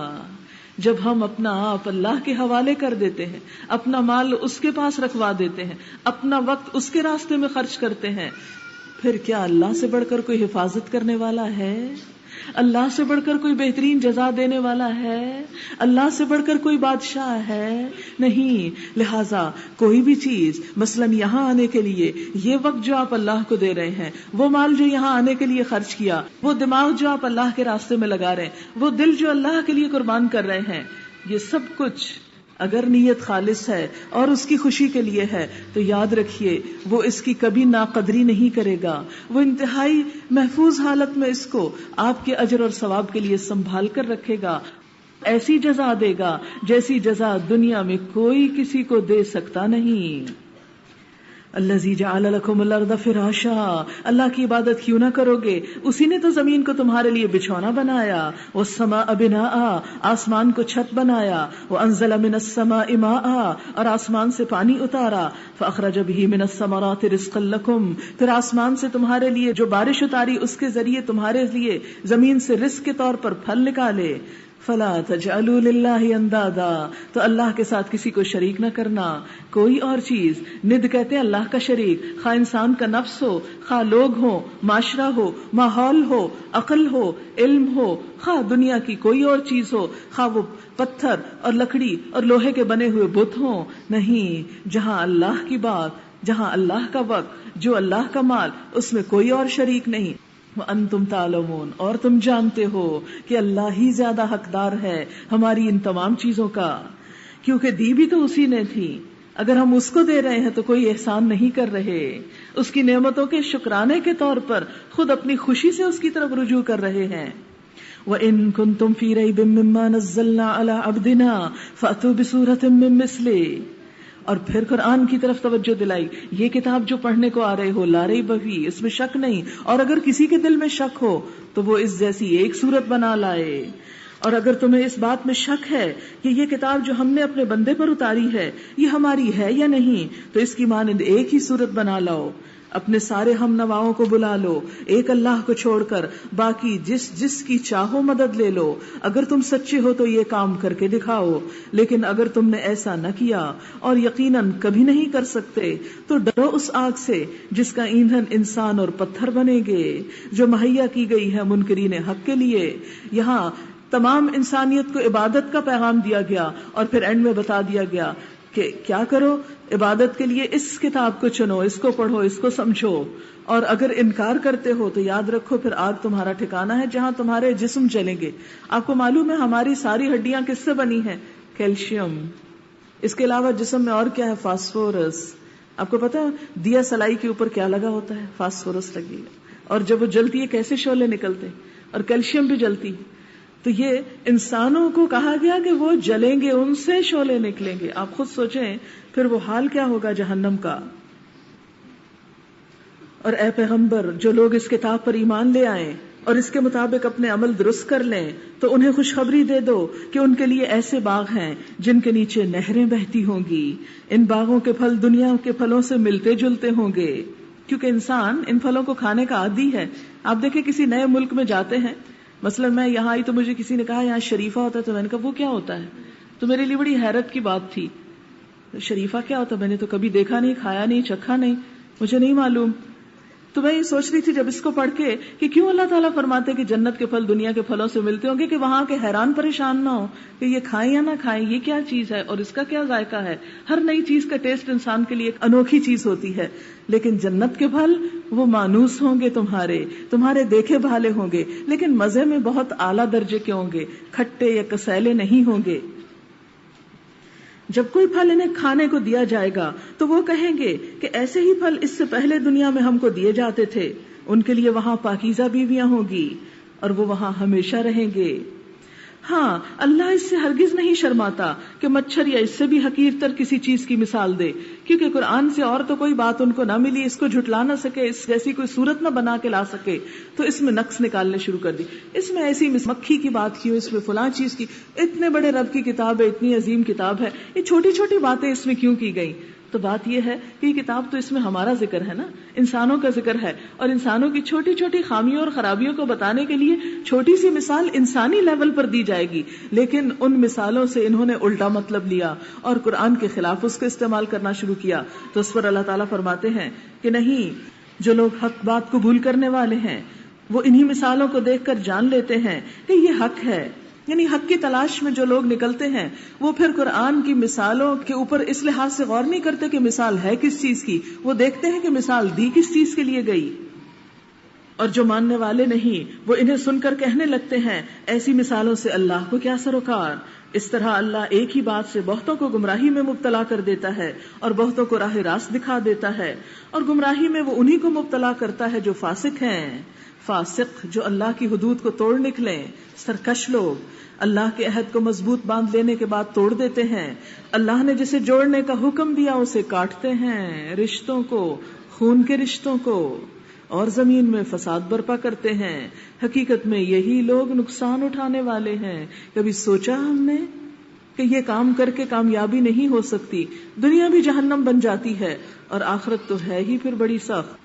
[SPEAKER 1] جب ہم اپنا آپ اللہ کے حوالے کر دیتے ہیں، اپنا مال اس کے پاس رکھوا دیتے ہیں، اپنا وقت اس کے راستے میں خرچ کرتے ہیں، پھر کیا اللہ سے بڑھ کر کوئی حفاظت کرنے والا ہے؟ اللہ سے بڑھ کر کوئی بہترین جزا دینے والا ہے؟ اللہ سے بڑھ کر کوئی بادشاہ ہے؟ نہیں. لہذا کوئی بھی چیز، مثلا یہاں آنے کے لیے یہ وقت جو آپ اللہ کو دے رہے ہیں، وہ مال جو یہاں آنے کے لیے خرچ کیا، وہ دماغ جو آپ اللہ کے راستے میں لگا رہے ہیں، وہ دل جو اللہ کے لیے قربان کر رہے ہیں، یہ سب کچھ اگر نیت خالص ہے اور اس کی خوشی کے لیے ہے تو یاد رکھیے وہ اس کی کبھی ناقدری نہیں کرے گا. وہ انتہائی محفوظ حالت میں اس کو آپ کے اجر اور ثواب کے لیے سنبھال کر رکھے گا. ایسی جزا دے گا جیسی جزا دنیا میں کوئی کسی کو دے سکتا نہیں. الذی جعل لکم الارض فراشا، اللہ کی عبادت کیوں نہ کرو گے؟ اسی نے تو زمین کو تمہارے لیے بچھونا بنایا. والسماء بناء، آسمان کو چھت بنایا. وانزل من السماء ماء، اور آسمان سے پانی اتارا. فاخرج به من الثمرات رزقا لکم، پھر آسمان سے تمہارے لیے جو بارش اتاری اس کے ذریعے تمہارے لیے زمین سے رزق کے طور پر پھل نکالے. فلا تجعلوا للہ اندادا، تو اللہ کے ساتھ کسی کو شریک نہ کرنا. کوئی اور چیز، ند کہتے ہیں اللہ کا شریک، خواہ انسان کا نفس ہو، خواہ لوگ ہو، معاشرہ ہو، ماحول ہو، عقل ہو، علم ہو، خواہ دنیا کی کوئی اور چیز ہو، خواہ وہ پتھر اور لکڑی اور لوہے کے بنے ہوئے بت ہوں. نہیں، جہاں اللہ کی بات، جہاں اللہ کا وقت، جو اللہ کا مال، اس میں کوئی اور شریک نہیں. وَأَنْتُمْ تَعْلَمُونَ، اور تم جانتے ہو کہ اللہ ہی زیادہ حقدار ہے ہماری ان تمام چیزوں کا، کیونکہ دی بھی تو اسی نے تھی. اگر ہم اس کو دے رہے ہیں تو کوئی احسان نہیں کر رہے، اس کی نعمتوں کے شکرانے کے طور پر خود اپنی خوشی سے اس کی طرف رجوع کر رہے ہیں. وَإِن كُنتُمْ فِي رَيْبٍ مِّمَّا نَزَّلْنَا عَلَىٰ عَبْدِنَا فَأْتُوا بِسُورَةٍ مِّن مِّثْلِهِ. اور پھر قرآن کی طرف توجہ دلائی. یہ کتاب جو پڑھنے کو آ رہے ہو لا ریب فیہ، اس میں شک نہیں، اور اگر کسی کے دل میں شک ہو تو وہ اس جیسی ایک صورت بنا لائے. اور اگر تمہیں اس بات میں شک ہے کہ یہ کتاب جو ہم نے اپنے بندے پر اتاری ہے یہ ہماری ہے یا نہیں، تو اس کی مانند ایک ہی صورت بنا لاؤ. اپنے سارے ہم نواؤں کو بلا لو، ایک اللہ کو چھوڑ کر باقی جس جس کی چاہو مدد لے لو. اگر تم سچے ہو تو یہ کام کر کے دکھاؤ. لیکن اگر تم نے ایسا نہ کیا اور یقیناً کبھی نہیں کر سکتے تو ڈرو اس آگ سے جس کا ایندھن انسان اور پتھر بنے گے، جو مہیا کی گئی ہے منکرین حق کے لیے. یہاں تمام انسانیت کو عبادت کا پیغام دیا گیا اور پھر اینڈ میں بتا دیا گیا کہ کیا کرو، عبادت کے لیے اس کتاب کو چنو، اس کو پڑھو، اس کو سمجھو. اور اگر انکار کرتے ہو تو یاد رکھو پھر آگ تمہارا ٹھکانہ ہے جہاں تمہارے جسم جلیں گے. آپ کو معلوم ہے ہماری ساری ہڈیاں کس سے بنی ہیں؟ کیلشیم. اس کے علاوہ جسم میں اور کیا ہے؟ فاسفورس. آپ کو پتا ہے دیا سلائی کے اوپر کیا لگا ہوتا ہے؟ فاسفورس لگی ہے. اور جب وہ جلتی ہے کیسے شعلے نکلتے ہیں، اور کیلشیم بھی جلتی. تو یہ انسانوں کو کہا گیا کہ وہ جلیں گے، ان سے شعلے نکلیں گے. آپ خود سوچیں پھر وہ حال کیا ہوگا جہنم کا. اور اے پیغمبر، جو لوگ اس کتاب پر ایمان لے آئیں اور اس کے مطابق اپنے عمل درست کر لیں تو انہیں خوشخبری دے دو کہ ان کے لیے ایسے باغ ہیں جن کے نیچے نہریں بہتی ہوں گی. ان باغوں کے پھل دنیا کے پھلوں سے ملتے جلتے ہوں گے، کیونکہ انسان ان پھلوں کو کھانے کا عادی ہے. آپ دیکھیں کسی نئے ملک میں جاتے ہیں، مثلا میں یہاں آئی تو مجھے کسی نے کہا یہاں شریفہ ہوتا ہے، تو میں نے کہا وہ کیا ہوتا ہے؟ تو میرے لیے بڑی حیرت کی بات تھی. شریفہ کیا ہوتا ہے؟ میں نے تو کبھی دیکھا نہیں، کھایا نہیں، چکھا نہیں، مجھے نہیں معلوم. تو میں یہ سوچ رہی تھی جب اس کو پڑھ کے کہ کیوں اللہ تعالیٰ فرماتے کہ جنت کے پھل دنیا کے پھلوں سے ملتے ہوں گے، کہ وہاں کے حیران پریشان نہ ہو کہ یہ کھائیں یا نہ کھائیں، یہ کیا چیز ہے اور اس کا کیا ذائقہ ہے. ہر نئی چیز کا ٹیسٹ انسان کے لیے ایک انوکھی چیز ہوتی ہے. لیکن جنت کے پھل وہ مانوس ہوں گے، تمہارے دیکھے بھالے ہوں گے، لیکن مزے میں بہت اعلیٰ درجے کے ہوں گے، کھٹے یا کسیلے نہیں ہوں گے. جب کوئی پھل انہیں کھانے کو دیا جائے گا تو وہ کہیں گے کہ ایسے ہی پھل اس سے پہلے دنیا میں ہم کو دیے جاتے تھے. ان کے لیے وہاں پاکیزہ بیویاں ہوں گی اور وہ وہاں ہمیشہ رہیں گے. ہاں اللہ اس سے ہرگز نہیں شرماتا کہ مچھر یا اس سے بھی حقیر تر کسی چیز کی مثال دے، کیونکہ قرآن سے اور تو کوئی بات ان کو نہ ملی، اس کو جھٹلا نہ سکے، اس جیسی کوئی صورت نہ بنا کے لا سکے، تو اس میں نقص نکالنے شروع کر دی. اس میں ایسی مکھی کی بات کی ہو، اس میں فلاں چیز کی، اتنے بڑے رب کی کتاب ہے، اتنی عظیم کتاب ہے، یہ چھوٹی چھوٹی باتیں اس میں کیوں کی گئی؟ تو بات یہ ہے کہ یہ کتاب تو اس میں ہمارا ذکر ہے نا، انسانوں کا ذکر ہے، اور انسانوں کی چھوٹی چھوٹی خامیوں اور خرابیوں کو بتانے کے لیے چھوٹی سی مثال انسانی لیول پر دی جائے گی، لیکن ان مثالوں سے انہوں نے الٹا مطلب لیا اور قرآن کے خلاف اس کا استعمال کرنا شروع کیا. تو اس پر اللہ تعالیٰ فرماتے ہیں کہ نہیں، جو لوگ حق بات قبول کرنے والے ہیں وہ انہی مثالوں کو دیکھ کر جان لیتے ہیں کہ یہ حق ہے. یعنی حق کی تلاش میں جو لوگ نکلتے ہیں وہ پھر قرآن کی مثالوں کے اوپر اس لحاظ سے غور نہیں کرتے کہ مثال ہے کس چیز کی، وہ دیکھتے ہیں کہ مثال دی کس چیز کے لیے گئی. اور جو ماننے والے نہیں وہ انہیں سن کر کہنے لگتے ہیں ایسی مثالوں سے اللہ کو کیا سروکار. اس طرح اللہ ایک ہی بات سے بہتوں کو گمراہی میں مبتلا کر دیتا ہے اور بہتوں کو راہ راست دکھا دیتا ہے، اور گمراہی میں وہ انہی کو مبتلا کرتا ہے جو فاسق ہیں. فاسق جو اللہ کی حدود کو توڑ نکلیں، سرکش لوگ اللہ کے عہد کو مضبوط باندھ لینے کے بعد توڑ دیتے ہیں. اللہ نے جسے جوڑنے کا حکم دیا اسے کاٹتے ہیں، رشتوں کو، خون کے رشتوں کو، اور زمین میں فساد برپا کرتے ہیں. حقیقت میں یہی لوگ نقصان اٹھانے والے ہیں. کبھی سوچا ہم نے کہ یہ کام کر کے کامیابی نہیں ہو سکتی؟ دنیا بھی جہنم بن جاتی ہے اور آخرت تو ہے ہی پھر بڑی سخت.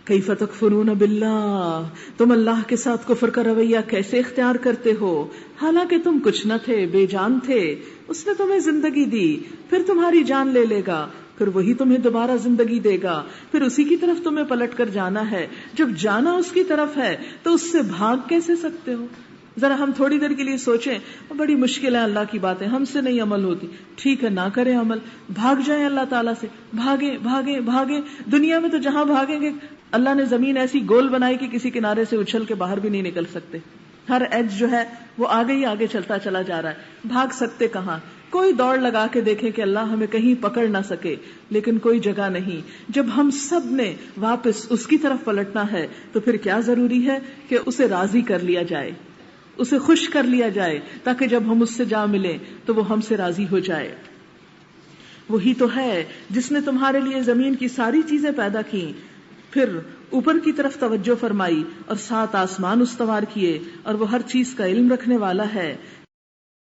[SPEAKER 1] کیف تکفرون باللہ، تم اللہ کے ساتھ کفر کا رویہ کیسے اختیار کرتے ہو حالانکہ تم کچھ نہ تھے، بے جان تھے. اس نے تمہیں زندگی دی، پھر تمہاری جان لے لے گا، پھر وہی تمہیں دوبارہ زندگی دے گا، پھر اسی کی طرف تمہیں پلٹ کر جانا ہے. جب جانا اس کی طرف ہے تو اس سے بھاگ کیسے سکتے ہو؟ ذرا ہم تھوڑی دیر کے لیے سوچیں، بڑی مشکل ہے اللہ کی باتیں، ہم سے نہیں عمل ہوتی. ٹھیک ہے، نہ کریں عمل، بھاگ جائیں اللہ تعالیٰ سے، بھاگیں بھاگیں بھاگیں. دنیا میں تو جہاں بھاگیں گے اللہ نے زمین ایسی گول بنائی کہ کسی کنارے سے اچھل کے باہر بھی نہیں نکل سکتے. ہر ایج جو ہے وہ آگے ہی آگے چلتا چلا جا رہا ہے. بھاگ سکتے کہاں؟ کوئی دوڑ لگا کے دیکھیں کہ اللہ ہمیں کہیں پکڑ نہ سکے، لیکن کوئی جگہ نہیں. جب ہم سب نے واپس اس کی طرف پلٹنا ہے تو پھر کیا ضروری ہے کہ اسے راضی کر لیا جائے، اسے خوش کر لیا جائے، تاکہ جب ہم اس سے جا ملیں تو وہ ہم سے راضی ہو جائے. وہی تو ہے جس نے تمہارے لیے زمین کی ساری چیزیں پیدا کی، پھر اوپر کی طرف توجہ فرمائی اور 7 آسمان استوار کیے، اور وہ ہر چیز کا علم رکھنے والا ہے.